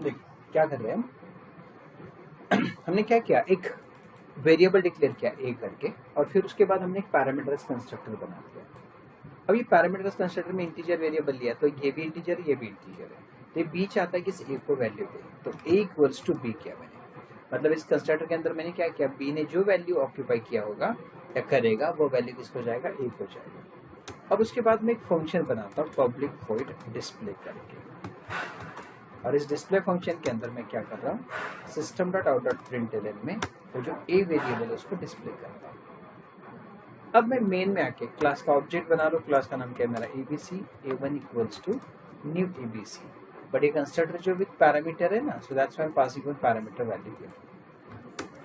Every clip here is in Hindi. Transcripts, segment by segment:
देख क्या कर रहे हैं हमने क्या किया, एक वेरिएबल डिक्लेयर किया ए करके, और फिर उसके बाद हमने एक पैरामीटर्स कंस्ट्रक्टर बना दिया। अब ये पैरामीटर्स कंस्ट्रक्टर में इंटीजर वेरिएबल लिया, तो ये भी इंटीजर ये भी इंटीजर है, तो ये बी चाहता है कि इस ए को वैल्यू दे, तो ए इक्वल्स टू बी किया मैंने, मतलब इस कंस्ट्रक्टर के अंदर मैंने क्या किया, बी ने जो वैल्यू ऑक्यूपाई किया होगा या करेगा वो वैल्यू किसको जाएगा, ए को जाएगा। अब उसके बाद में एक फंक्शन बनाता हूँ पब्लिक वॉइड डिस्प्ले करके, और इस डिस्प्ले फंक्शन के अंदर मैं क्या कर रहा हूँ, system dot out dot println में वो जो ए वेरिएबल है उसको डिस्प्ले करता हूँ। अब मैं मेन में आके क्लास का ऑब्जेक्ट बना लूँ, क्लास का नाम क्या है मेरा ABC, A one equals to new ABC, but ये कंस्ट्रक्टर जो विद पैरामीटर है ना, so that's why I am passing with parameter value here,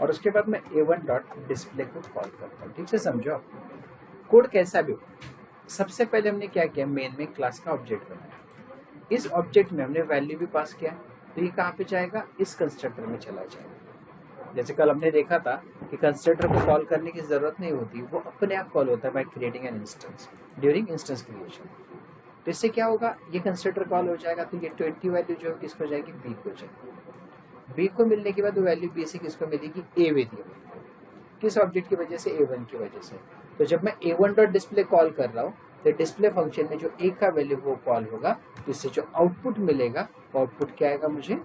और उसके बाद मैं ए1 डॉट डिस्प्ले को कॉल करता हूँ। ठीक से समझो, कोड कैसा भी हो, सबसे पहले हमने क्या किया, मेन में क्लास का ऑब्जेक्ट बनाया, इस ऑब्जेक्ट में हमने वैल्यू भी पास किया, तो ये कहाँ पे जाएगा, इस कंस्ट्रक्टर में चला जाएगा। जैसे कल हमने देखा था कि कंस्ट्रक्टर को कॉल करने की जरूरत नहीं होती, वो अपने आप कॉल होता है by creating an instance during instance creation. तो इससे क्या होगा, ये कंस्ट्रक्टर कॉल हो जाएगा, तो ये 20 वैल्यू जो है किसको जाएगी, बी को जाएगी। बी को मिलने के बाद वो वैल्यू बी से किसको मिलेगी, ए वेरिएबल, किस ऑब्जेक्ट की वजह से, ए1 की वजह से। तो जब मैं ए1 डॉट डिस्प्ले कॉल कर रहा हूँ, तो डिस्प्ले फंक्शन में जो ए का वैल्यू वो कॉल होगा, तो इससे जो आउटपुट मिलेगा, आउटपुट क्या आएगा मुझे,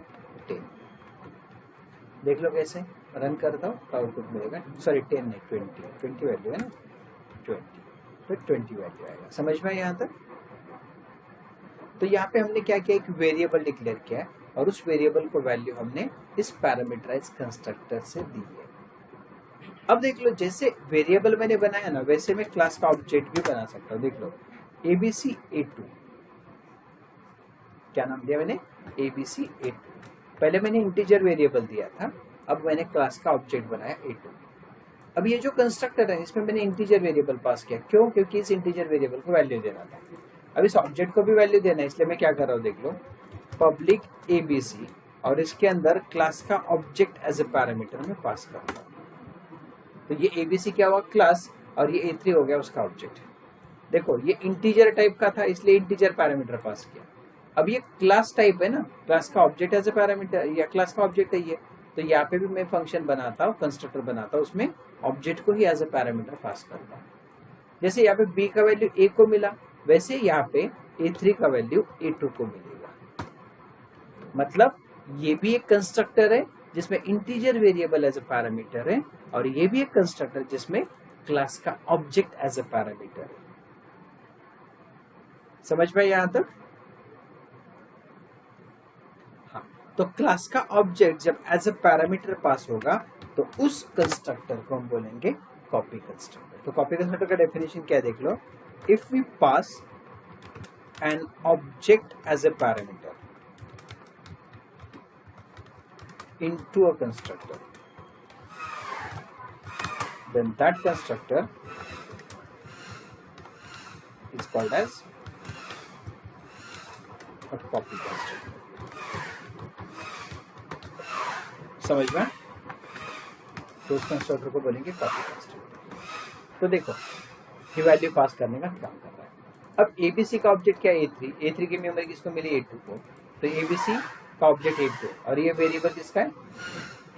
10। देख लो कैसे रन करता हूँ, आउटपुट मिलेगा, सॉरी 10 नहीं 20 वैल्यू है ना, 20, तो 20 वैल्यू आएगा। समझ में यहाँ तक? तो यहाँ पे हमने क्या किया, एक वेरिएबल डिक्लेयर किया है, और उस वेरिएबल को वैल्यू हमने इस पैरामीटराइज कंस्ट्रक्टर से दी है। अब देख लो, जैसे वेरिएबल मैंने बनाया ना, वैसे मैं क्लास का ऑब्जेक्ट भी बना सकता हूँ। देख लो, एबीसी ए2, क्या नाम दिया मैंने, एबीसी ए2। पहले मैंने इंटीजर वेरिएबल दिया था, अब मैंने क्लास का ऑब्जेक्ट बनाया ए2। अब ये जो कंस्ट्रक्टर है इसमें मैंने इंटीजर वेरिएबल पास किया, क्यों, क्योंकि इस इंटीजर वेरिएबल को वैल्यू देना था। अब इस ऑब्जेक्ट को भी वैल्यू देना है, इसलिए मैं क्या कर रहा हूँ, देख लो, पब्लिक एबीसी, और इसके अंदर क्लास का ऑब्जेक्ट एज ए पैरामीटर में पास करता हूँ। तो ये एबीसी क्या हुआ, क्लास, और ये ए3 हो गया उसका ऑब्जेक्ट। देखो ये इंटीजर टाइप का था, इसलिए इंटीजर पैरामीटर पास किया। अब ये क्लास टाइप है ना, क्लास का ऑब्जेक्ट एज ए पैरामीटर, या क्लास का ऑब्जेक्ट है ये, तो यहाँ पे भी मैं फंक्शन बनाता हूँ, कंस्ट्रक्टर बनाता हूँ, उसमें ऑब्जेक्ट को ही एज ए पैरामीटर पास करता हूँ। जैसे यहाँ पे बी का वैल्यू ए को मिला, वैसे यहाँ पे ए3 का वैल्यू ए2 को मिलेगा। मतलब ये भी एक कंस्ट्रक्टर है जिसमें integer variable as a parameter है, और ये भी एक कंस्ट्रक्टर जिसमें क्लास का ऑब्जेक्ट एज ए पैरामीटर है। समझ में यहां तक? हाँ, तो क्लास का ऑब्जेक्ट जब एज ए पैरामीटर पास होगा, तो उस कंस्ट्रक्टर को हम बोलेंगे कॉपी कंस्ट्रक्टर। तो कॉपी कंस्ट्रक्टर का डेफिनेशन क्या है, देख लो, if we pass an object as a parameter into a constructor, then that constructor is called as a copy constructor. समझ में? तो उस कंस्ट्रक्टर को बोलेंगे कॉपी कंस्ट्रक्टर। तो देखो ये वैल्यू पास करने का काम कर रहा है। अब एबीसी का ऑब्जेक्ट क्या है, ए3 की मेमोरी किसको मिली, ए2 को, तो एबीसी का ऑब्जेक्ट ए2, और ये वेरिएबल किसका है,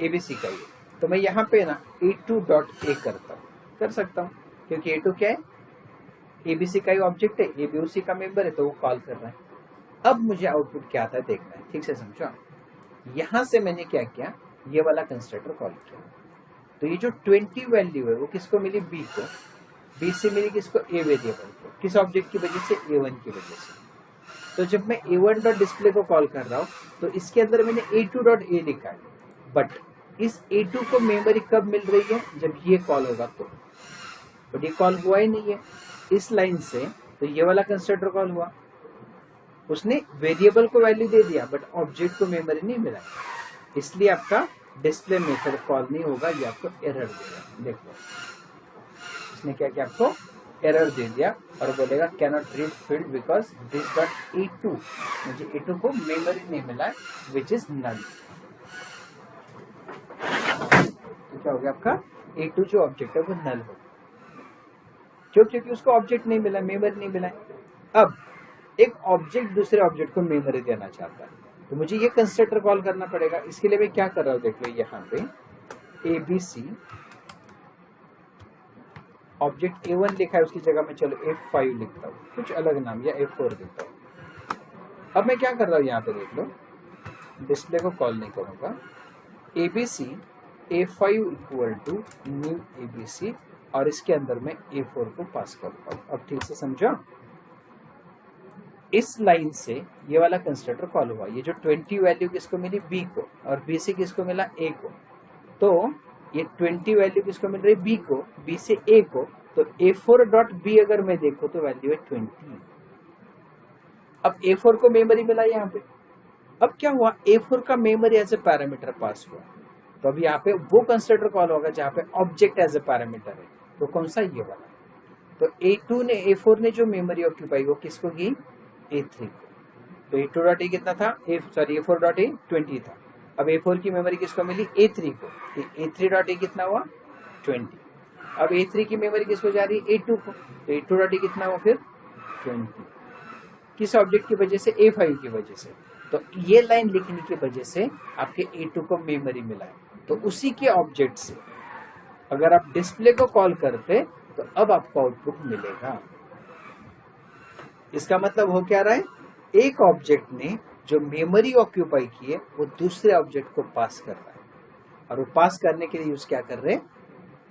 एबीसी का ही। तो मैं यहाँ पे ना ए2 डॉट ए करता हूँ, कर सकता हूँ, क्योंकि ए2 क्या है, एबीसी का ही ऑब्जेक्ट है, ए भी उसी का मेंबर है, तो वो कॉल कर रहा है। अब मुझे आउटपुट क्या आता है देखना है, ठीक से समझो। यहाँ से मैंने क्या किया, ये वाला कंस्ट्रक्टर कॉल किया, तो ये जो 20 वैल्यू है वो किसको मिली, बी को, बी से मिली किसको, ए वेरिएबल को, किस ऑब्जेक्ट की वजह से, ए1 की वजह से। तो जब मैं a1 डॉट डिस्प्ले को कॉल कर रहा हूँ, तो इसके अंदर मैंने a2 डॉट ए लिखा है, बट इस a2 को मेमोरी कब मिल रही है, जब ये कॉल होगा तो, बट ये कॉल हुआ ही नहीं है इस लाइन से, तो ये वाला कंस्ट्रक्टर कॉल हुआ, उसने वेरिएबल को वैल्यू दे दिया, बट ऑब्जेक्ट को मेमोरी नहीं मिला, इसलिए आपका डिस्प्ले मेथड कॉल नहीं होगा, ये आपको एरर देगा। देखो इसने क्या किया, आपको एरर दे दिया, और बोलेगा cannot read field because this dot A2, मुझे ए2 को मेमोरी नहीं मिला, विच इज नल। तो क्या हो गया आपका, ए2 जो ऑब्जेक्ट है वो नल हो, क्योंकि उसको ऑब्जेक्ट नहीं मिला, मेमोरी नहीं मिला। अब एक ऑब्जेक्ट दूसरे ऑब्जेक्ट को मेमोरी देना चाहता है, तो मुझे ये कंस्ट्रक्टर कॉल करना पड़ेगा। इसके लिए मैं क्या कर रहा हूँ, देख लो यहाँ पे ABC ऑब्जेक्ट A1 लिखा है, उसकी जगह में चलो F5 लिखता हूँ, कुछ अलग नाम, या F4 लिखता हूँ। अब मैं क्या कर रहा हूँ यहाँ पे देख लो, डिस्प्ले को कॉल नहीं करूँगा, ABC A5 equal to new ABC और इसके अंदर मैं A4 को पास करता हूँ। अब ठीक से समझो, इस लाइन से ये वाला कंस्ट्रक्टर कॉल हुआ। ये जो 20 वैल्यू किसको मिली, B को, और B से किसको मिला, A को। तो ये 20 वैल्यू किसको मिल रही है, B को, B से A को। तो A4 डॉट B अगर मैं देखूं तो वैल्यू है 20। अब A4 को मेमोरी मिला यहाँ पे। अब क्या हुआ, A4 का memory as a parameter pass हुआ। तो अब यहाँ पे वो कंस्ट्रक्टर कॉल होगा जहाँ पे ऑब्जेक्ट एज ए पैरामीटर है। तो कौन सा, ये वाला। तो A4 ने जो मेमोरी ऑक्यूपाई वो किसको की, A3 को। तो A2 डॉट ए कितना था, A4 डॉट ए 20 था। अब A4 की मेमोरी किसको मिली, A3 को। तो A3 डॉट ए कितना हुआ, 20। अब A3 की मेमोरी किसको जा रही है, A2 को। तो A2 डॉट ए कितना हुआ फिर, 20। किस ऑब्जेक्ट की वजह से, A5 की वजह से। तो ये लाइन लिखने की वजह से आपके A2 को मेमोरी मिला है। तो उसी के ऑब्जेक्ट से अगर आप डिस्प्ले को कॉल करते तो अब आपको आउटपुट मिलेगा। इसका मतलब हो क्या रहा है, एक ऑब्जेक्ट ने जो मेमोरी ऑक्यूपाई की है वो दूसरे ऑब्जेक्ट को पास कर रहा है, और वो पास करने के लिए यूज क्या कर रहे हैं,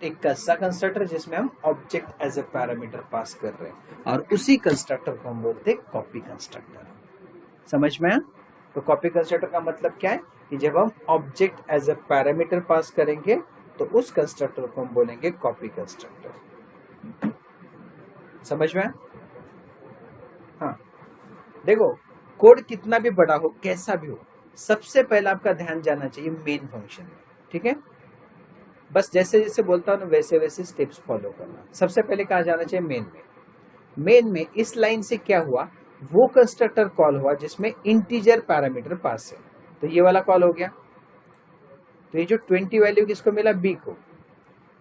एक ऐसा कंस्ट्रक्टर जिसमें हम object as a parameter pass कर रहे हैं, और उसी कंस्ट्रक्टर को हम बोलते हैं कॉपी कंस्ट्रक्टर। समझ में आया? तो कॉपी कंस्ट्रक्टर का मतलब क्या है कि जब हम object as a parameter pass करेंगे तो उस कंस्ट्रक्टर को हम बोलेंगे कॉपी कंस्ट्रक्टर। समझ में आया? हाँ, देखो कोड कितना भी बड़ा हो, कैसा भी हो, सबसे पहले आपका ध्यान जाना चाहिए मेन फंक्शन में। ठीक है, बस जैसे जैसे बोलता हूं वैसे वैसे स्टेप्स फॉलो करना। सबसे पहले कहा जाना चाहिए मेन में। मेन में इस लाइन से क्या हुआ, वो कंस्ट्रक्टर कॉल हुआ जिसमें इंटीजर पैरामीटर पास है। तो ये वाला कॉल हो गया। तो ये जो 20 वैल्यू किसको मिला, B को।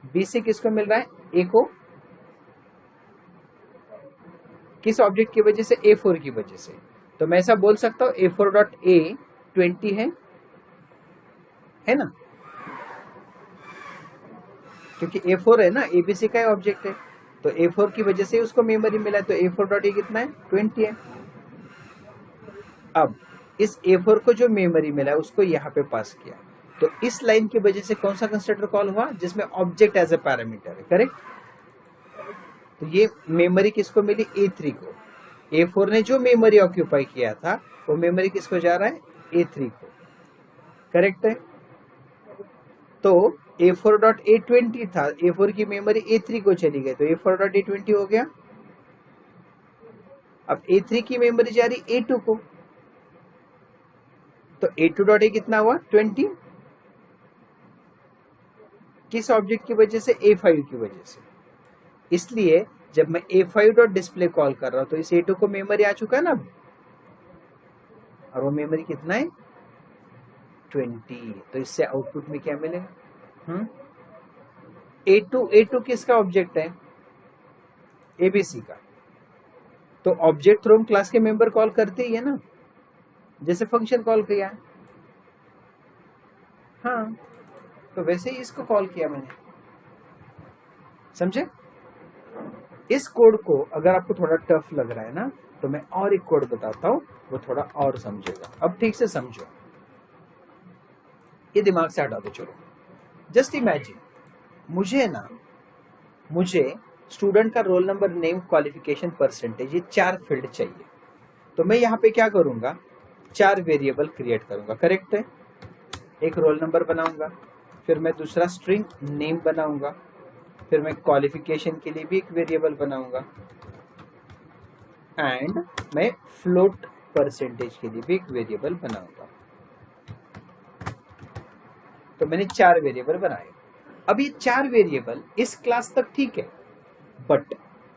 B से किसको मिल रहा है, A को। किस ऑब्जेक्ट की वजह से, A4 की वजह से। तो मैं ऐसा बोल सकता हूं A4 डॉट A 20 है ना, क्योंकि A4 है ना, ABC का ऑब्जेक्ट है। तो A4 की वजह से उसको मेमोरी मिला है। तो A4 डॉट A कितना है, 20 है। अब इस A4 को जो मेमोरी मिला है उसको यहाँ पे पास किया। तो इस लाइन की वजह से कौन सा कंस्ट्रक्टर कॉल हुआ, जिसमें ऑब्जेक्ट एज ए पैरामीटर है। करेक्ट। तो ये मेमोरी किसको मिली, A3 को। A4 ने जो मेमोरी ऑक्यूपाई किया था वो मेमोरी किसको जा रहा है, A3 को। करेक्ट है। तो A4 डॉट A 20 था, A4 की मेमोरी A3 को चली गई, तो A4 डॉट A 20 हो गया। अब A3 की मेमोरी जा रही A2 को। तो A2 डॉट A कितना हुआ, 20। किस ऑब्जेक्ट की वजह से, A5 की वजह से। इसलिए जब मैं A5 डॉट डिस्प्ले कॉल कर रहा हूं तो इस A2 को मेमोरी आ चुका है ना, और वो मेमोरी कितना है, 20। तो इससे आउटपुट में क्या मिलेगा, A2 किसका ऑब्जेक्ट है, ABC का। तो ऑब्जेक्ट थ्रू हम क्लास के मेंबर कॉल करते ही है ना, जैसे फंक्शन कॉल किया। हाँ, तो वैसे ही इसको कॉल किया मैंने। समझे? इस कोड को अगर आपको थोड़ा टफ लग रहा है ना, तो मैं और एक कोड बताता हूं, वो थोड़ा और समझेगा। अब ठीक से समझो, ये दिमाग से हटा दो। चलो जस्ट इमेजिन, मुझे स्टूडेंट का roll number, name, qualification, percentage, ये 4 फील्ड चाहिए। तो मैं यहाँ पे क्या करूंगा, 4 वेरिएबल क्रिएट करूंगा। करेक्ट है। एक रोल नंबर बनाऊंगा, फिर मैं दूसरा स्ट्रिंग नेम बनाऊंगा, फिर मैं क्वालिफिकेशन के लिए भी एक वेरिएबल बनाऊंगा, एंड मैं फ्लोट परसेंटेज के लिए भी एक वेरिएबल बनाऊंगा। तो मैंने 4 वेरिएबल बनाए। अब ये 4 वेरिएबल इस क्लास तक ठीक है, बट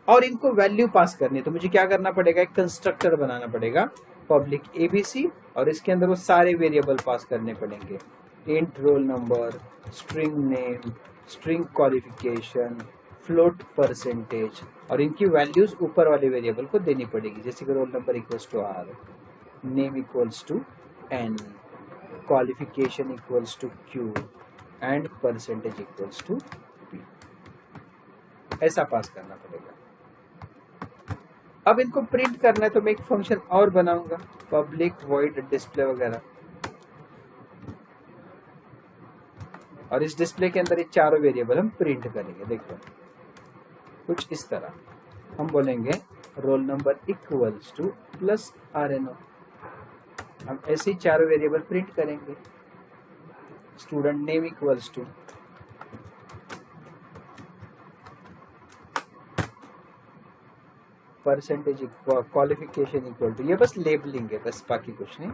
और इनको वैल्यू पास करनी है तो मुझे क्या करना पड़ेगा, एक कंस्ट्रक्टर बनाना पड़ेगा, पब्लिक ABC, और इसके अंदर वो सारे वेरिएबल पास करने पड़ेंगे। Int roll number, string name, string qualification, float percentage, और इनकी वैल्यूज ऊपर वाले वेरिएबल को देनी पड़ेगी, जैसे कि roll number equals to R, name equals to n, qualification equals to q and percentage equals to p। ऐसा पास करना पड़ेगा। अब इनको प्रिंट करना है तो मैं एक फंक्शन और बनाऊंगा, पब्लिक वॉइड डिस्प्ले वगैरह, और इस डिस्प्ले के अंदर ये चारों वेरिएबल हम प्रिंट करेंगे। देखो कुछ इस तरह हम बोलेंगे roll number equals to plus RNO। हम ऐसे ही चारों वेरिएबल प्रिंट करेंगे। Student name equals to percentage, qualification equal to, ये बस लेबलिंग है, बस बाकी कुछ नहीं।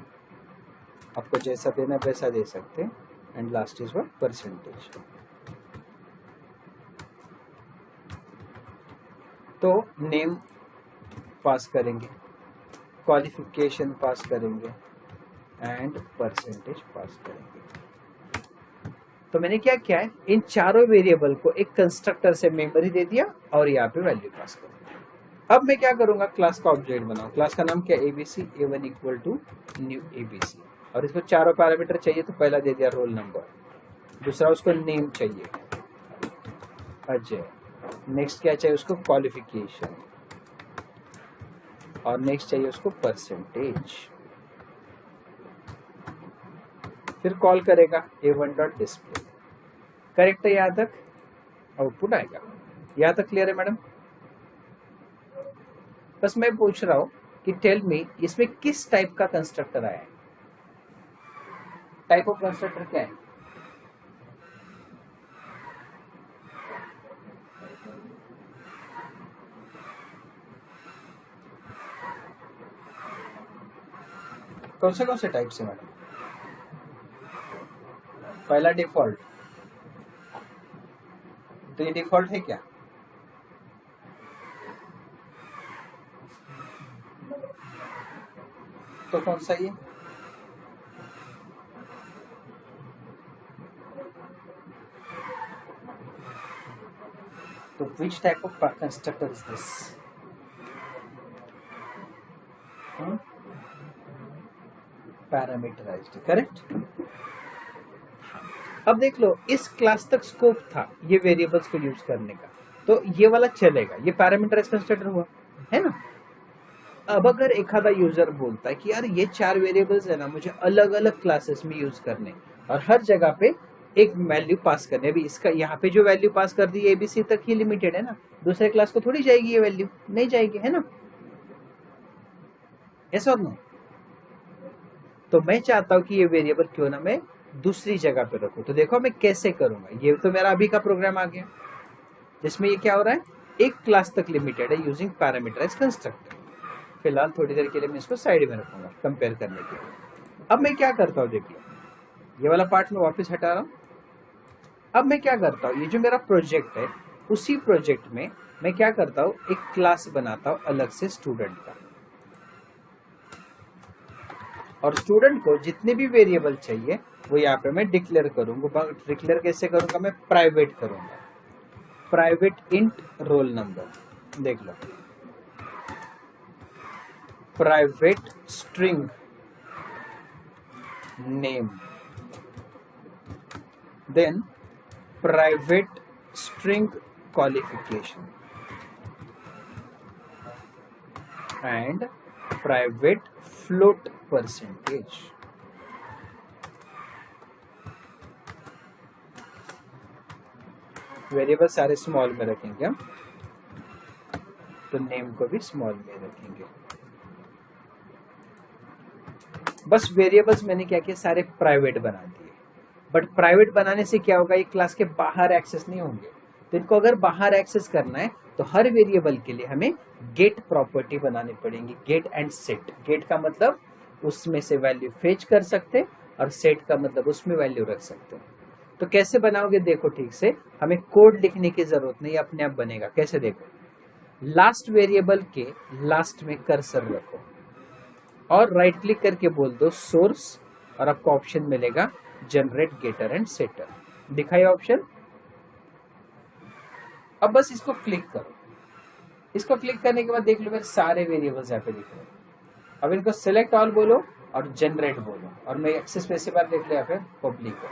आपको जैसा देना वैसा दे सकते हैं। And last is what, percentage. तो नेम पास करेंगे, क्वालिफिकेशन पास करेंगे एंड परसेंटेज पास करेंगे। तो मैंने क्या किया है, इन चारों वेरिएबल को एक कंस्ट्रक्टर से मेमोरी दे दिया और यहाँ पे वैल्यू पास कर दिया। अब मैं क्या करूंगा, क्लास का ऑब्जेक्ट बनाऊं। क्लास का नाम क्या, ABC, A1 equal to new ABC, और इसको चारों पैरामीटर चाहिए तो पहला दे दिया रोल नंबर, दूसरा उसको नेम चाहिए अजय, नेक्स्ट क्या चाहिए उसको क्वालिफिकेशन, और नेक्स्ट चाहिए उसको परसेंटेज। फिर कॉल करेगा A1 डॉट डिस्प्ले। करेक्ट है, यहाँ तक आउटपुट आएगा। यहाँ तक क्लियर है मैडम? बस मैं पूछ रहा हूं कि टेल मी इसमें किस टाइप का कंस्ट्रक्टर आया है, टाइप ऑफ कंस्ट्रक्टर क्या है? कौन से टाइप से मैडम? पहला डिफॉल्ट, तो ये डिफॉल्ट है क्या? तो कौन सा ये? तो which type of constructor is this? Parameterised, correct. अब देख लो, इस क्लास तक स्कोप था ये वेरिएबल्स को यूज करने का, तो ये वाला चलेगा, ये पैरामीटराइज्ड कंस्ट्रक्टर हुआ, है ना। अब अगर एक आधा यूजर बोलता है कि यार ये चार वेरिएबल्स है ना, मुझे अलग अलग क्लासेस में यूज करने और हर जगह पे एक वैल्यू पास करने, अभी इसका यहाँ पे जो वैल्यू पास कर दी ABC तक ही लिमिटेड है ना, दूसरे क्लास को थोड़ी जाएगी ये वैल्यू, नहीं जाएगी, है ना, ऐसा नहीं। तो मैं चाहता हूं कि ये वेरिएबल क्यों ना मैं दूसरी जगह पे रखूं। तो देखो मैं कैसे करूंगा, ये तो मेरा अभी का प्रोग्राम आ गया जिसमें ये क्या हो रहा है, एक क्लास तक लिमिटेड है यूजिंग पैरामीटराइज्ड कंस्ट्रक्टर। फिलहाल थोड़ी देर के लिए मैं इसको साइड में रखूंगा कंपेयर करने के लिए। अब मैं क्या करता हूँ, देखिए ये वाला पार्ट में वापस हटा रहा हूँ। अब मैं क्या करता हूँ, ये जो मेरा प्रोजेक्ट है उसी प्रोजेक्ट में मैं क्या करता हूँ, एक क्लास बनाता हूँ अलग से स्टूडेंट का, और स्टूडेंट को जितने भी वेरिएबल चाहिए वो यहाँ पे मैं डिक्लेयर करूंगा। डिक्लेयर कैसे करूंगा, मैं प्राइवेट करूंगा, प्राइवेट इंट रोल नंबर, देख लो, private string name, then private string qualification and private float percentage. Variable सारे स्मॉल में रखेंगे हम, तो नेम को भी स्मॉल में रखेंगे। बस वेरिएबल्स मैंने क्या किया, सारे प्राइवेट बना दिए। बट प्राइवेट बनाने से क्या होगा, ये क्लास के बाहर एक्सेस नहीं होंगे। तो इनको अगर बाहर एक्सेस करना है तो हर वेरिएबल के लिए हमें गेट प्रॉपर्टी बनानी पड़ेगी, गेट एंड सेट। गेट का मतलब उसमें से वैल्यू फेच कर सकते, और सेट का मतलब उसमें वैल्यू रख सकते। तो कैसे बनाओगे, देखो ठीक से, हमें कोड लिखने की जरूरत नहीं, अपने आप बनेगा। कैसे, देखो, लास्ट वेरिएबल के लास्ट में कर्सर रखो और राइट क्लिक करके बोल दो सोर्स, और आपको ऑप्शन मिलेगा जनरेट गेटर एंड सेटर। दिखाई ऑप्शन। अब बस इसको क्लिक करो। इसको क्लिक करने के बाद देख लो मेरे सारे वेरिएबल्स यहाँ पे दिख रहे हैं। अब इनको सिलेक्ट ऑल बोलो और जनरेट बोलो और मैं एक्सेस स्पेसिफायर देख लिया फिर पब्लिक है।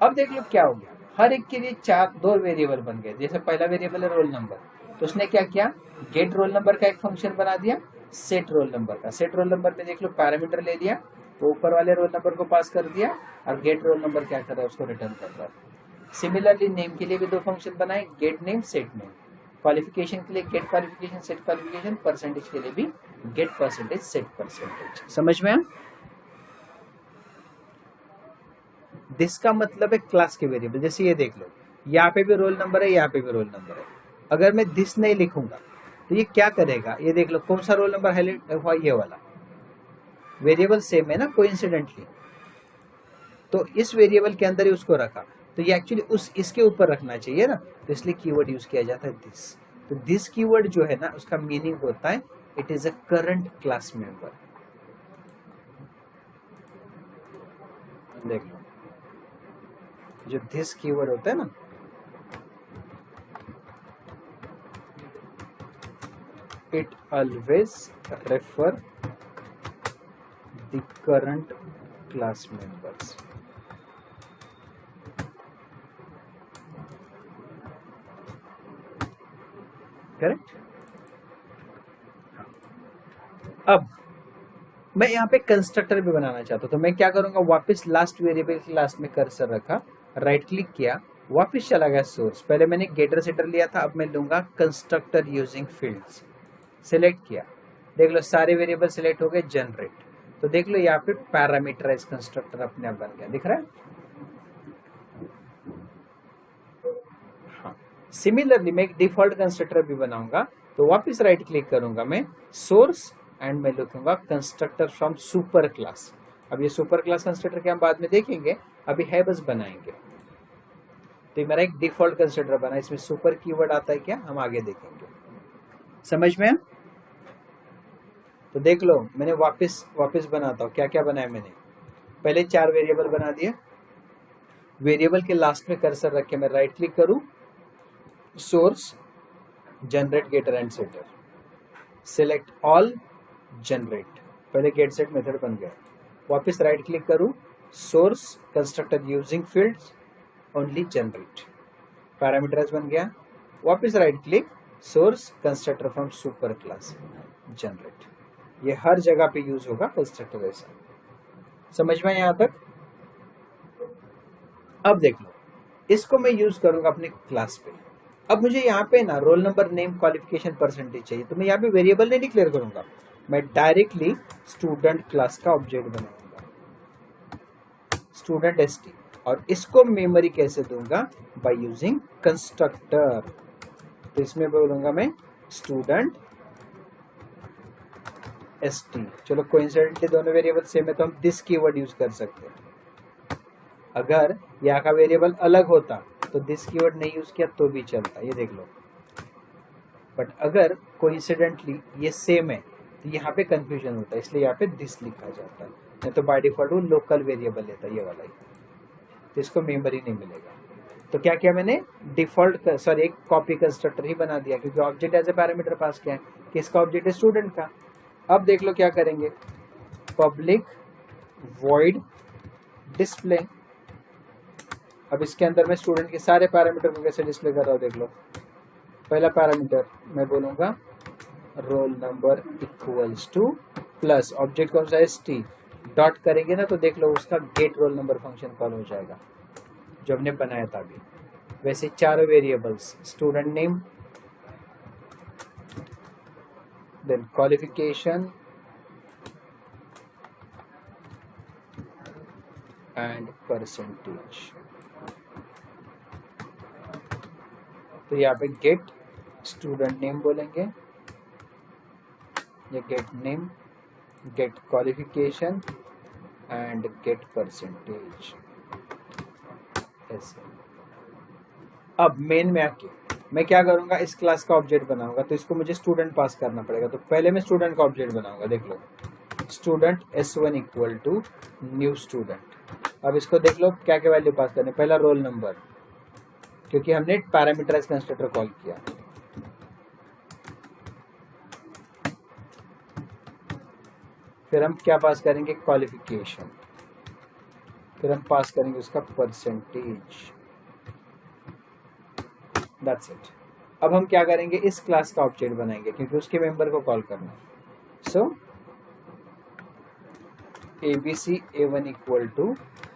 अब देख लो क्या हो गया, हर एक के लिए दो वेरिएबल बन गए। जैसे पहला वेरिएबल है रोल नंबर, तो उसने क्या किया, गेट रोल नंबर का एक फंक्शन बना दिया, सेट रोल नंबर का। सेट रोल नंबर में देख लो पैरामीटर ले लिया, तो ऊपर वाले रोल नंबर को पास कर दिया और गेट रोल नंबर क्या कर रहा है, उसको रिटर्न कर रहा है। सिमिलरली नेम के लिए भी दो फंक्शन बनाए, get name set name. Qualification के लिए get qualification set qualification, percentage के लिए भी गेट परसेंटेज सेट परसेंटेज। समझ में आया? दिस का मतलब है क्लास के वेरिएबल। जैसे ये देख लो, यहाँ पे भी रोल नंबर है, यहाँ पे भी रोल नंबर है। अगर मैं दिस नहीं लिखूंगा तो ये क्या करेगा, ये देख लो कौन सा रोल नंबर हाईलाइट हुआ, ये वाला वेरिएबल सेम है ना कोइंसिडेंटली, तो इस वेरिएबल के अंदर ही उसको रखा, तो ये एक्चुअली उस इसके ऊपर रखना चाहिए ना, तो इसलिए कीवर्ड यूज किया जाता है दिस। तो दिस कीवर्ड जो है ना, उसका मीनिंग होता है it is a current class member. देख लो, जो दिस कीवर्ड होता है ना, it always refer the current class members. Correct. अब मैं यहाँ पे कंस्ट्रक्टर भी बनाना चाहता हूँ, तो मैं क्या करूंगा, वापस लास्ट वेरिएबल के लास्ट में कर्सर रखा, राइट क्लिक किया, वापस चला गया सोर्स। पहले मैंने गेटर सेटर लिया था, अब मैं लूंगा कंस्ट्रक्टर यूजिंग फील्ड्स। सिलेक्ट किया, देख लो सारे वेरिएबल सिलेक्ट हो गए, जनरेट। तो देख लो यहाँ पे पैरामीटराइज कंस्ट्रक्टर अपने आप बन गया, दिख रहा है? हाँ। सिमिलरली मैं एक डिफॉल्ट कंस्ट्रक्टर भी बनाऊंगा, तो वापस राइट क्लिक करूंगा मैं, सोर्स, एंड मैं लिखूंगा कंस्ट्रक्टर फ्रॉम सुपर क्लास। अब ये सुपर क्लास कंस्ट्रक्टर के हम बाद में देखेंगे, अभी है बस बनाएंगे। तो मेरा एक डिफॉल्ट कंस्ट्रक्टर बना, इसमें सुपर कीवर्ड आता है क्या, हम आगे देखेंगे। समझ में? तो देख लो, मैंने वापस बनाता हूँ, क्या क्या बनाया मैंने। पहले 4 वेरिएबल बना दिए, वेरिएबल के लास्ट में कर्सर रख के मैं राइट क्लिक करूं, source, generate getter and setter, select all, generate. पहले गेट सेट मेथड बन गया, वापस राइट क्लिक करूं, source, constructor using fields, only generate, parameterise बन गया, वापस right click, source, constructor from super class, generate. ये हर जगह पे यूज होगा कंस्ट्रक्टर ऐसा। समझ में यहाँ तक? अब देख लो, इसको मैं यूज करूंगा अपने क्लास पे। अब मुझे यहाँ पे ना roll number, name, qualification, percentage चाहिए, तो मैं यहाँ पे वेरिएबल नहीं डिक्लेयर करूंगा, मैं डायरेक्टली स्टूडेंट क्लास का ऑब्जेक्ट बनाऊंगा, स्टूडेंट एसटी, और इसको मेमोरी कैसे दूंगा, बाय यूजिंग कंस्ट्रक्टर। तो इसमें बोलूंगा मैं स्टूडेंट एसटी। चलो कोइंसिडेंटली दोनों वेरिएबल सेम है, तो हम दिस कीवर्ड यूज कर सकते हैं। अगर यहाँ का वेरिएबल अलग होता तो दिस कीवर्ड नहीं यूज किया तो भी चलता, ये देख लो। बट अगर कोइंसिडेंटली ये सेम है तो यहाँ पे कंफ्यूजन होता है, इसलिए यहाँ पे दिस लिखा जाता है, नहीं तो बाय डिफॉल्ट वो लोकल वेरिएबल लेता है, ये वाला ही, तो इसको मेमोरी नहीं मिलेगा। तो क्या किया मैंने, डिफॉल्ट एक कॉपी कंस्ट्रक्टर ही बना दिया, क्योंकि object as a parameter pass किया है, किसका ऑब्जेक्ट है, स्टूडेंट का। अब देख लो क्या करेंगे, पब्लिक वॉइड डिस्प्ले। अब इसके अंदर मैं स्टूडेंट के सारे पैरामीटर को कैसे डिस्प्ले कर रहा हूँ, देख लो। पहला पैरामीटर मैं बोलूंगा role number equals to plus object कौन सा, एसटी, डॉट करेंगे ना, तो देख लो उसका get roll number function call हो जाएगा जो हमने बनाया था अभी। वैसे 4 variables, student name, then qualification and percentage. तो यहाँ पे गेट स्टूडेंट नेम बोलेंगे, ये get name, get qualification and get percentage, ऐसे। अब मेन में आके मैं क्या करूंगा, इस क्लास का ऑब्जेक्ट बनाऊंगा, तो इसको मुझे स्टूडेंट पास करना पड़ेगा। तो पहले मैं स्टूडेंट का ऑब्जेक्ट बनाऊंगा, देख लो, student s1 equal to new student. अब इसको देख लो क्या क्या वैल्यू पास करने, पहला रोल नंबर, क्योंकि हमने पैरामीटराइज कंस्ट्रक्टर कॉल किया, फिर हम क्या पास करेंगे, क्वालिफिकेशन, फिर हम पास करेंगे उसका परसेंटेज, दैट्स इट। अब हम क्या करेंगे, इस क्लास का ऑब्जेक्ट बनाएंगे क्योंकि उसके मेंबर को कॉल करना है। So abc a1 equal to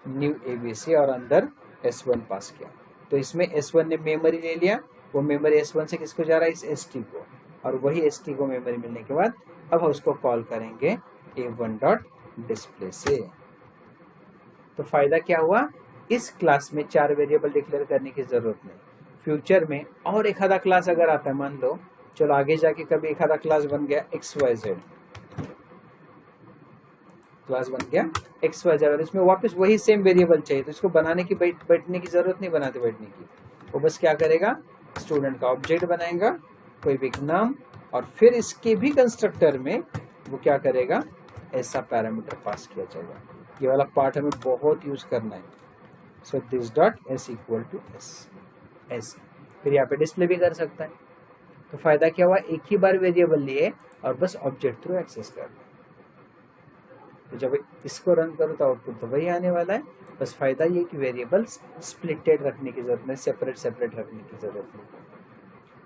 new abc और अंदर s1 पास किया, तो इसमें s1 ने मेमोरी ले लिया, वो मेमोरी s1 से किसको जा रहा है, इस st को, और वही st को मेमोरी मिलने के बाद अब हम उसको कॉल करेंगे a1 डॉट डिस्प्ले से। तो फायदा क्या हुआ, इस क्लास में 4 वेरिएबल डिक्लेयर करने की जरूरत नहीं। फ्यूचर में और एक आधा क्लास अगर आता है, मान लो चलो आगे जाके कभी एक आधा क्लास बन गया XYZ, क्लास बन गया XYZ और इसमें वापस वही सेम वेरिएबल चाहिए, तो इसको बनाने की बैठने की जरूरत नहीं, बनाते बैठने की। वो बस क्या करेगा, स्टूडेंट का ऑब्जेक्ट बनाएगा, कोई भी नाम, और फिर इसके भी कंस्ट्रक्टर में वो क्या करेगा, ऐसा पैरामीटर पास किया जाएगा। ये वाला पार्ट हमें बहुत यूज करना है। So this dot s equal to S, फिर यहाँ पे डिस्प्ले भी कर सकता है। तो फायदा क्या हुआ, एक ही बार वेरिएबल लिए और बस ऑब्जेक्ट थ्रू एक्सेस कर। तो जब इसको रन करो तो आउटपुट तो वही आने वाला है, बस फायदा ये कि वेरिएबल्स स्प्लिटेड रखने की जरूरत नहीं, सेपरेट सेपरेट रखने की जरूरत नहीं,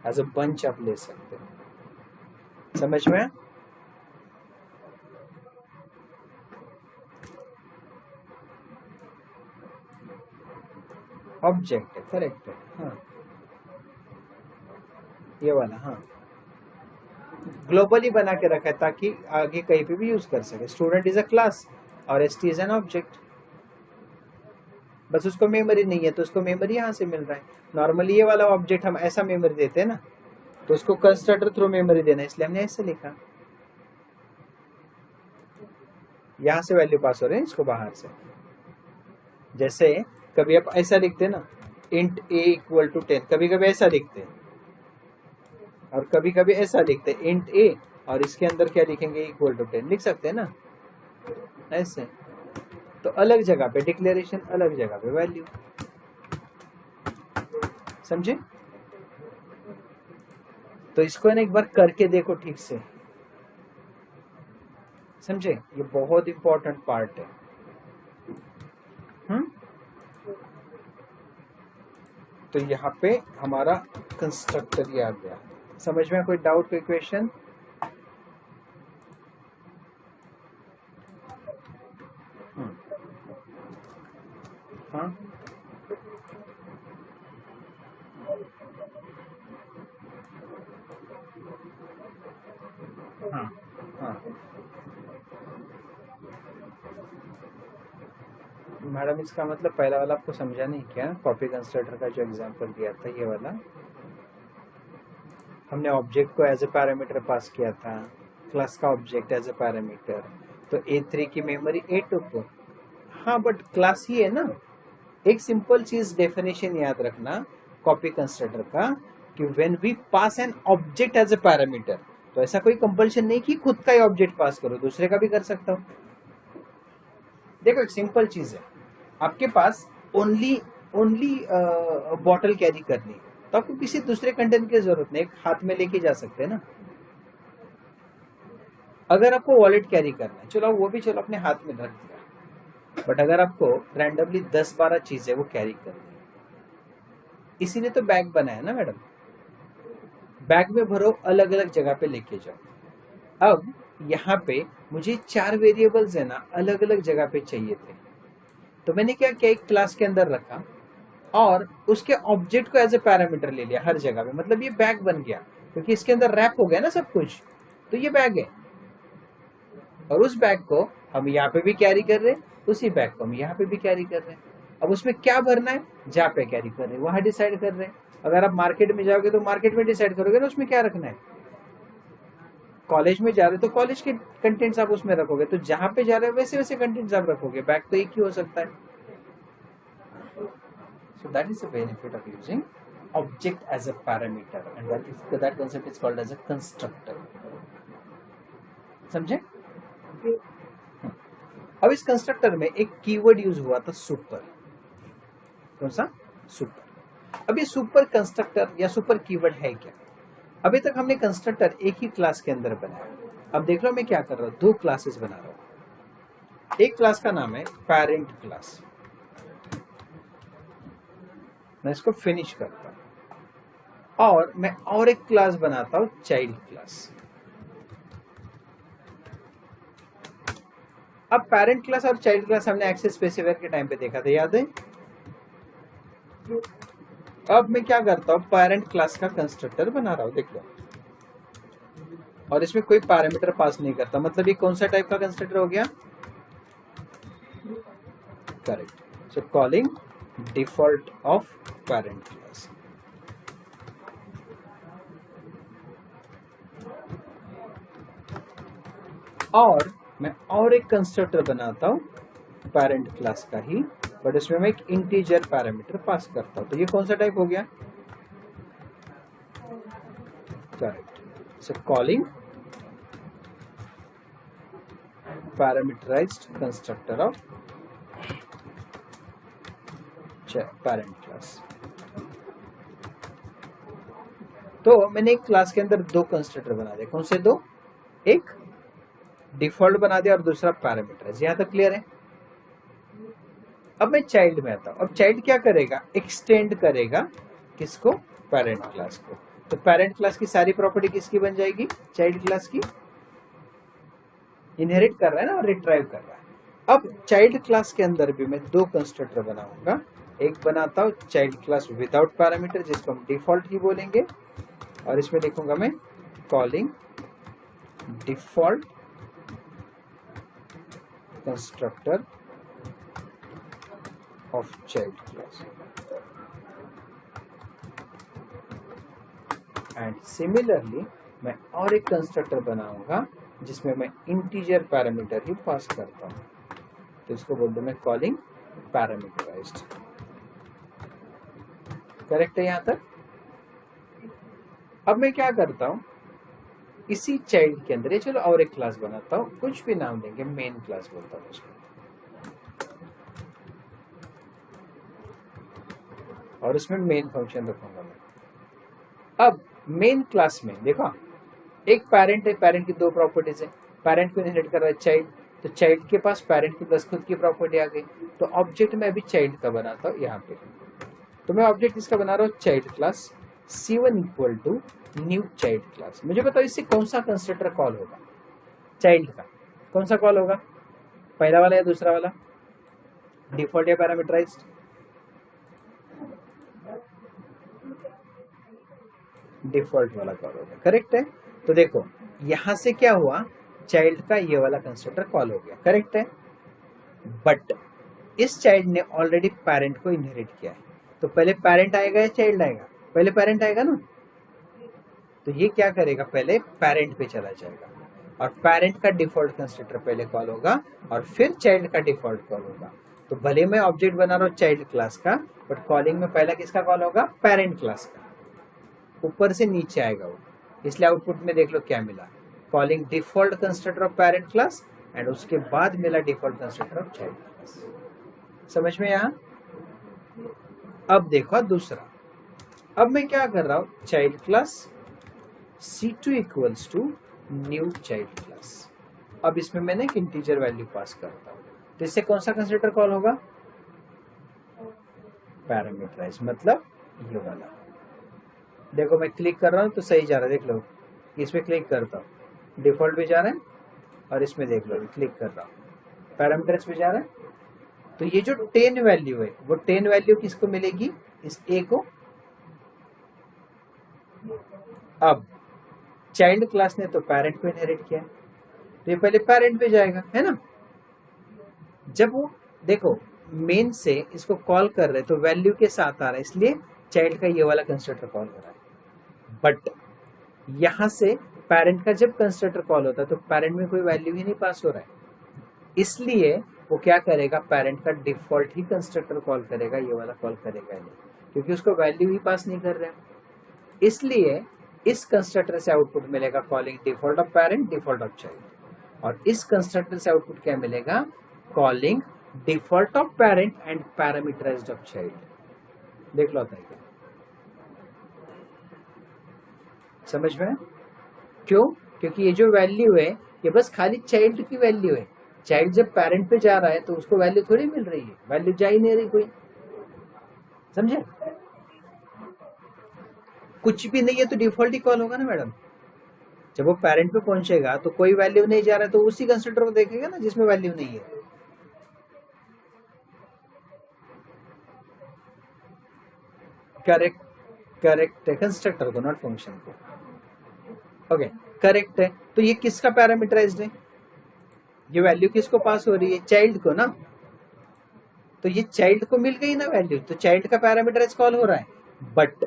एज अ बंच आप ले सकते हो। समझ में? ऑब्जेक्ट है, करेक्ट है, हाँ ये वाला, हाँ ग्लोबली बना के रखा है ताकि आगे कहीं पे भी यूज कर सके। स्टूडेंट इज अ क्लास और st इज एन ऑब्जेक्ट, बस उसको मेमोरी नहीं है तो उसको मेमोरी यहाँ से मिल रहा है। नॉर्मली ये वाला ऑब्जेक्ट हम ऐसा मेमोरी देते हैं ना, तो उसको कंस्ट्रक्टर थ्रू मेमोरी देना, इसलिए हमने ऐसे लिखा, यहाँ से वैल्यू पास हो रहे हैं इसको बाहर से। जैसे कभी आप ऐसा लिखते हैं ना, int a इक्वल टू 10, कभी कभी ऐसा लिखते हैं और कभी कभी ऐसा लिखते हैं int a और इसके अंदर क्या लिखेंगे, इक्वल टू 10 लिख सकते हैं ना ऐसे। तो अलग जगह पे डिक्लेरेशन, अलग जगह पे वैल्यू, समझे? तो इसको ना एक बार करके देखो ठीक से, समझे? ये बहुत इंपॉर्टेंट पार्ट है। तो यहाँ पे हमारा कंस्ट्रक्टर ये आ गया। समझ में कोई डाउट, कोई क्वेश्चन? हाँ हाँ हाँ मैडम, इसका मतलब पहला वाला आपको समझा नहीं क्या? कॉपी कंस्ट्रक्टर का जो एग्जांपल दिया था ये वाला, हमने ऑब्जेक्ट को एज ए पैरामीटर पास किया था, क्लास का ऑब्जेक्ट एज ए पैरामीटर, तो A3 की मेमोरी A2 को, हाँ बट क्लास ही है ना। एक सिंपल चीज डेफिनेशन याद रखना कॉपी कंस्ट्रक्टर का, कि when we pass an object as a parameter, तो ऐसा कोई कंपल्शन नहीं कि खुद का ही ऑब्जेक्ट पास करो, दूसरे का भी कर सकता हूं। देखो एक सिंपल चीज है, आपके पास ओनली बॉटल कैरी करनी है, तो आपको किसी दूसरे कंटेंट की जरूरत नहीं, एक हाथ में लेके जा सकते हैं ना। अगर आपको वॉलेट कैरी करना है, चलो वो भी चलो अपने हाथ में रख दिया, बट अगर आपको रैंडमली 10-12 चीजें वो कैरी करनी है, इसीलिए तो बैग बनाया ना मैडम। बैग में भरो, अलग अलग जगह पे लेके जाओ। अब यहाँ पे मुझे 4 वेरिएबल्स है ना, अलग अलग जगह पे चाहिए थे, तो मैंने क्या किया, एक क्लास के अंदर रखा और उसके ऑब्जेक्ट को एज ए पैरामीटर ले लिया हर जगह पे, मतलब ये बैग बन गया क्योंकि इसके अंदर रैप हो गया ना सब कुछ, तो ये बैग है। और उस बैग को हम यहाँ पे भी कैरी कर रहे हैं, उसी बैग को हम यहाँ पे भी कैरी कर रहे हैं। अब उसमें क्या भरना है, जहाँ पे कैरी कर रहे हैं वहां डिसाइड कर रहे हैं। अगर आप मार्केट में जाओगे तो मार्केट में डिसाइड करोगे ना उसमें क्या रखना है। कॉलेज में जा रहे हो तो कॉलेज के कंटेंट्स आप उसमें रखोगे, तो जहां पे जा रहे हो वैसे वैसे कंटेंट्स आप रखोगे, बैग तो एक ही हो सकता है। So that is the benefit of using object as a parameter, and that concept is called as a constructor. समझे? अब इस कंस्ट्रक्टर में एक कीवर्ड यूज हुआ था सुपर। कौन सा? सुपर। अब ये सुपर कंस्ट्रक्टर या सुपर कीवर्ड है क्या? अभी तक हमने कंस्ट्रक्टर एक ही क्लास के अंदर बनाया, अब देख लो मैं क्या कर रहा हूँ, दो क्लासेस बना रहा हूँ। एक क्लास का नाम है पेरेंट क्लास, मैं इसको फिनिश करता हूँ और मैं और एक क्लास बनाता हूँ चाइल्ड क्लास। अब पेरेंट क्लास और चाइल्ड क्लास हमने एक्सेस स्पेसिफायर के टाइम पे देखा था, याद है? अब मैं क्या करता हूँ, पेरेंट क्लास का कंस्ट्रक्टर बना रहा हूँ, देख लो, और इसमें कोई पैरामीटर पास नहीं करता। मतलब ये कौन सा टाइप का कंस्ट्रक्टर हो गया? Correct. So calling default of parent class. और मैं और एक कंस्ट्रक्टर बनाता हूं पेरेंट क्लास का ही, बट इसमें मैं एक इंटीजर पैरामीटर पास करता हूं। तो ये कौन सा टाइप हो गया? Correct. So calling parameterised constructor of parent class. तो मैंने एक क्लास के अंदर दो कंस्ट्रक्टर बना दिए। कौन से दो? एक डिफॉल्ट बना दिया और दूसरा पैरामीटराइज। यहां तक क्लियर है? अब मैं चाइल्ड में आता हूं। अब चाइल्ड क्या करेगा? एक्सटेंड करेगा किसको? पेरेंट क्लास को। तो पेरेंट क्लास की सारी प्रॉपर्टी किसकी बन जाएगी? चाइल्ड क्लास की। इनहेरिट कर रहा है ना और रिट्राइव कर रहा है। अब चाइल्ड क्लास के अंदर भी मैं दो कंस्ट्रक्टर बनाऊंगा। एक बनाता हूं चाइल्ड क्लास विदाउट पैरामीटर, जिसको हम डिफॉल्ट ही बोलेंगे, और इसमें लिखूंगा मैं calling default constructor of child class. And similarly मैं और एक कंस्ट्रक्टर बनाऊंगा जिसमें मैं इंटीजर पैरामीटर ही पास करता हूं, तो इसको बोल दूं मैं कॉलिंग पैरामीटराइज्ड। करेक्ट है यहां तक? अब मैं क्या करता हूं, इसी चाइल्ड के अंदर, चलो और एक क्लास बनाता हूं, कुछ भी नाम देंगे, मेन क्लास बोलता हूं उसको, और उसमें मेन फंक्शन रखूंगा मैं। अब मेन क्लास में देखो, एक पेरेंट है, पेरेंट की दो प्रॉपर्टीज है। पेरेंट को इनहेरिट कर रहा है चाइल्ड, तो चाइल्ड के पास पेरेंट की प्लस खुद की प्रॉपर्टी आ गई। तो ऑब्जेक्ट में अभी चाइल्ड का बनाता हूँ यहाँ पे। तो मैं ऑब्जेक्ट इसका बना रहा हूँ child class C1 equal to new child class. मुझे बताओ इससे कौन सा कंस्ट्रक्टर कॉल होगा? चाइल्ड का कौन सा कॉल होगा? पहला वाला या दूसरा वाला? डिफॉल्ट या पैरामीटराइज्ड? डिफॉल्ट वाला कॉल होगा। करेक्ट है। तो देखो यहां से क्या हुआ, चाइल्ड का ये वाला कंस्ट्रक्टर कॉल हो गया। करेक्ट है। बट इस चाइल्ड ने ऑलरेडी पेरेंट को इनहेरिट किया है, तो पहले पेरेंट आएगा या चाइल्ड आएगा? पहले पेरेंट आएगा ना। तो ये क्या करेगा, पहले पेरेंट पे चला जाएगा, और पेरेंट का डिफॉल्ट कंस्ट्रक्टर पहले कॉल होगा और फिर चाइल्ड का डिफॉल्ट कॉल होगा। तो भले मैं ऑब्जेक्ट बना रहा हूँ चाइल्ड क्लास का, बट कॉलिंग में पहला किसका कॉल होगा? पेरेंट क्लास का। ऊपर से नीचे आएगा वो, इसलिए आउटपुट में देख लो क्या मिला, calling default constructor of parent class, and उसके बाद मिला default constructor of child class. समझ में यहां? अब देखो दूसरा। अब मैं क्या कर रहा हूं, child class C2 equals to new child class. अब इसमें मैंने एक इंटीजर वैल्यू पास करता हूं, तो इससे कौन सा कंस्ट्रक्टर कॉल होगा? पैरामीटराइज, मतलब ये वाला। देखो मैं क्लिक कर रहा हूं तो सही जा रहा है, देख लो इसमें क्लिक करता हूं डिफॉल्ट भी जा रहा है, और इसमें देख लो क्लिक कर रहा हूं पैरामीटर्स भी जा रहा है। तो ये जो 10 वैल्यू है, वो 10 वैल्यू किसको मिलेगी? इस A को। अब चाइल्ड क्लास ने तो पेरेंट को इनहेरिट किया, तो ये पहले पेरेंट पे जाएगा, है ना। जब वो देखो मेन से इसको कॉल कर रहे तो वैल्यू के साथ आ रहा है, इसलिए चाइल्ड का ये वाला कंस्ट्रक्टर कॉल हो रहा है। बट यहां से पेरेंट का जब कंस्ट्रक्टर कॉल होता है तो पेरेंट में कोई वैल्यू ही नहीं पास हो रहा है, इसलिए वो क्या करेगा, पेरेंट का डिफॉल्ट ही कंस्ट्रक्टर कॉल करेगा, ये वाला कॉल करेगा नहीं, क्योंकि उसको वैल्यू ही पास नहीं कर रहे हैं। इसलिए इस कंस्ट्रक्टर से आउटपुट मिलेगा calling default of parent, default of child, और इस कंस्ट्रक्टर से आउटपुट क्या मिलेगा, calling default of parent and parameterised of child. देख लो होता है क्या, समझ में? क्यों? क्योंकि ये जो वैल्यू है ये बस खाली चाइल्ड की वैल्यू है। चाइल्ड जब पेरेंट पे जा रहा है तो उसको वैल्यू थोड़ी मिल रही है, वैल्यू जा ही नहीं रही कोई, समझे? कुछ भी नहीं है तो डिफॉल्ट ही कॉल होगा ना मैडम। जब वो पेरेंट पे पहुंचेगा तो कोई वैल्यू नहीं जा रहा है तो उसी कंस्ट्रक्टर को देखेगा ना जिसमें वैल्यू नहीं है। करेक्ट, करेक्ट है कंस्ट्रक्टर को, नॉट फंक्शन को। ओके, करेक्ट है। तो ये किसका पैरामीटराइज्ड है? ये वैल्यू किसको पास हो रही है? चाइल्ड को ना। तो ये चाइल्ड को मिल गई ना वैल्यू, तो चाइल्ड का पैरामीटराइज कॉल हो रहा है। बट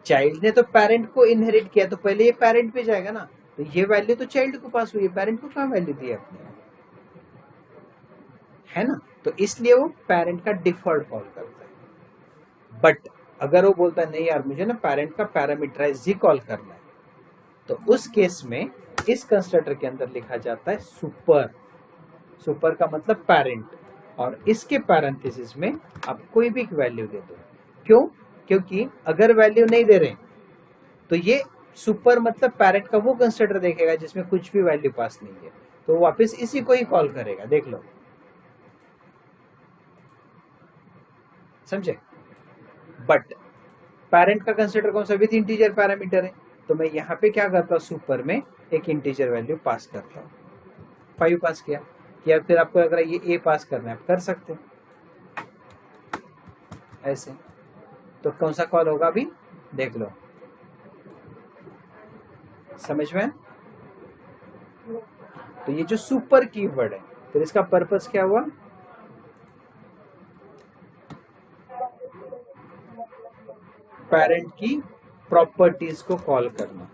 चाइल्ड ने तो पेरेंट को इनहेरिट किया, तो पहले ये पेरेंट पे जाएगा ना। तो ये वैल्यू तो चाइल्ड को पास हुई है, पेरेंट को कहाँ वैल्यू दी है अपने, है ना? तो इसलिए वो पेरेंट का डिफॉल्ट कॉल करता है। बट अगर वो बोलता है नहीं यार मुझे ना पेरेंट का पैरामीटराइज ही कॉल करना है, तो उस केस में इस कंस्ट्रक्टर के अंदर लिखा जाता है सुपर। सुपर का मतलब पेरेंट, और इसके पैरेंथेसिस में आप कोई भी वैल्यू दे दो। क्यों? क्योंकि अगर वैल्यू नहीं दे रहे तो ये सुपर मतलब पेरेंट का वो कंस्ट्रक्टर देखेगा जिसमें कुछ भी वैल्यू पास नहीं है, तो वापस इसी को ही कॉल करेगा। देख लो, समझे? बट पेरेंट का कंस्ट्रक्टर कौन सा? विथ इंटीजर पैरामीटर है, तो मैं यहाँ पे क्या करता हूँ, सुपर में एक इंटीजर वैल्यू पास करता हूँ। 5 पास किया, या फिर आपको अगर ये ए पास करना है आप कर सकते हो ऐसे। तो कौन सा कॉल होगा अभी देख लो, समझ में? तो ये जो सुपर कीवर्ड है, फिर इसका पर्पस क्या हुआ? पेरेंट की प्रॉपर्टीज को कॉल करना।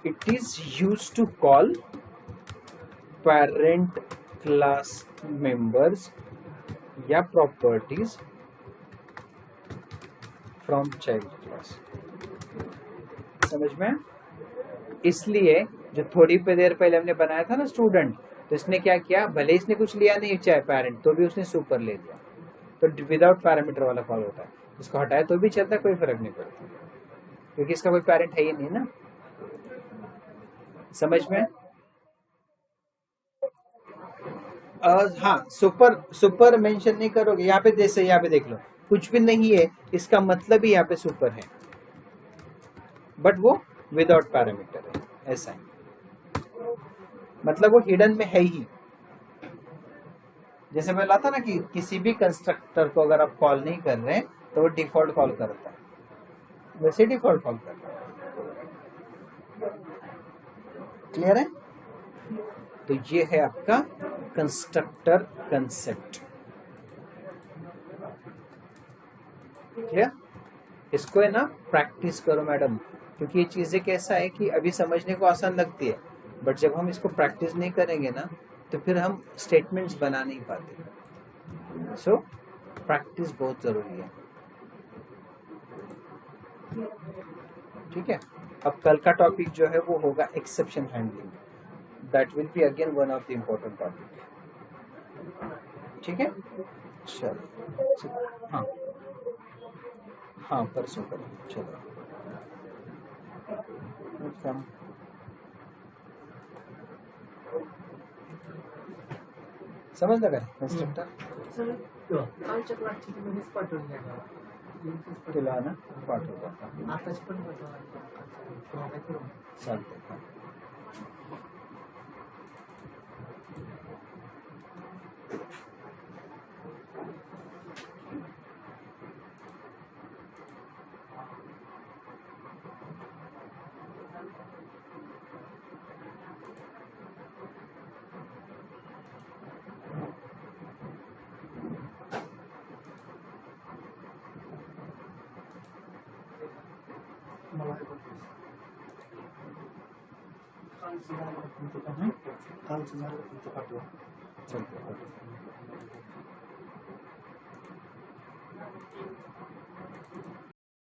It is used to call parent class members या प्रॉपर्टीज फ्रॉम चाइल्ड क्लास। समझ में? इसलिए जो थोड़ी पे देर पहले हमने बनाया था ना स्टूडेंट, तो इसने क्या किया, भले इसने कुछ लिया नहीं चाहे पेरेंट, तो भी उसने सुपर ले लिया, तो विदाउट पैरामीटर वाला कॉल होता है। इसको हटाए तो भी चलता है, कोई फर्क नहीं पड़ता, क्योंकि इसका कोई पेरेंट है ही नहीं ना। समझ में? हाँ, सुपर मेंशन नहीं करोगे यहाँ पे, जैसे यहाँ पे देख लो कुछ भी नहीं है, इसका मतलब ही यहाँ पे सुपर है, बट वो विदाउट पैरामीटर है, ऐसा है। मतलब वो हिडन में है ही। जैसे मैं लाता ना कि किसी भी कंस्ट्रक्टर को अगर आप कॉल नहीं कर रहे तो वो डिफॉल्ट कॉल करता है, वैसे डिफॉल्ट कॉल करता है। क्लियर है? तो ये है आपका कंस्ट्रक्टर कंसेप्ट। क्लियर? इसको है ना प्रैक्टिस करो मैडम, क्योंकि ये चीजें कैसा है कि अभी समझने को आसान लगती है, बट जब हम इसको प्रैक्टिस नहीं करेंगे ना तो फिर हम स्टेटमेंट्स बना नहीं पाते। सो प्रैक्टिस बहुत जरूरी है। ठीक है? अब कल का टॉपिक जो है वो होगा exception handling. That will be again one of the important topic. ठीक है? चलो, हाँ हाँ परसों करें। चलो, समझ लगा इंस्ट्रक्टर? तुला ना पाठवतो चालतंय। कालचं झालं तुमचं पाठवा. चालतंय.